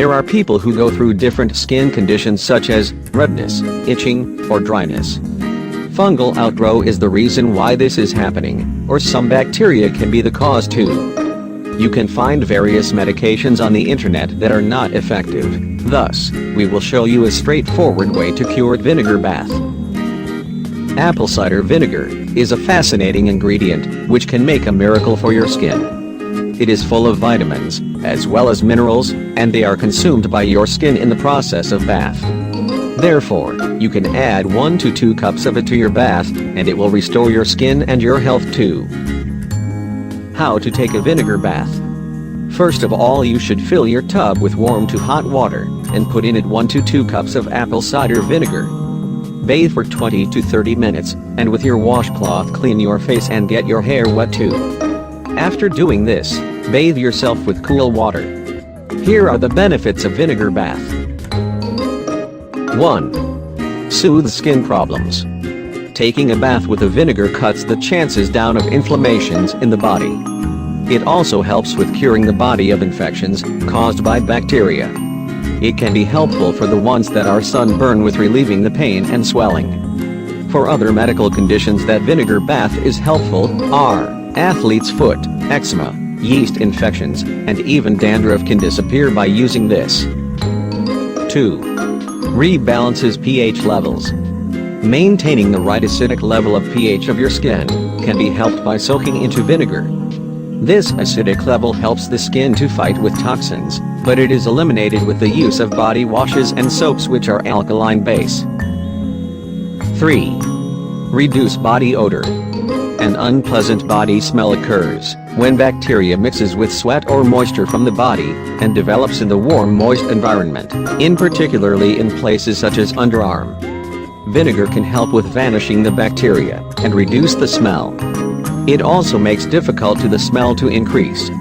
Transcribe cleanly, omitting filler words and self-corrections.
There are people who go through different skin conditions such as redness, itching, or dryness. Fungal outgrowth is the reason why this is happening, or some bacteria can be the cause too. You can find various medications on the internet that are not effective. Thus, we will show you a straightforward way to cure vinegar bath. Apple cider vinegar is a fascinating ingredient which can make a miracle for your skin. It is full of vitamins, as well as minerals, and they are consumed by your skin in the process of bath. Therefore, you can add 1 to 2 cups of it to your bath, and it will restore your skin and your health too. How to take a vinegar bath. First of all, you should fill your tub with warm to hot water, and put in it 1 to 2 cups of apple cider vinegar. Bathe for 20 to 30 minutes, and with your washcloth clean your face and get your hair wet too. After doing this, bathe yourself with cool water. Here are the benefits of vinegar bath. 1. Soothes skin problems. Taking a bath with a vinegar cuts the chances down of inflammations in the body. It also helps with curing the body of infections caused by bacteria. It can be helpful for the ones that are sunburned with relieving the pain and swelling. For other medical conditions that vinegar bath is helpful are athlete's foot, eczema, yeast infections, and even dandruff can disappear by using this. 2. Rebalances pH levels. Maintaining the right acidic level of pH of your skin can be helped by soaking into vinegar. This acidic level helps the skin to fight with toxins, but it is eliminated with the use of body washes and soaps which are alkaline base. 3. Reduce body odor. An unpleasant body smell occurs when bacteria mixes with sweat or moisture from the body and develops in the warm, moist environment, particularly in places such as underarm. Vinegar can help with vanishing the bacteria and reduce the smell. It also makes difficult to the smell to increase.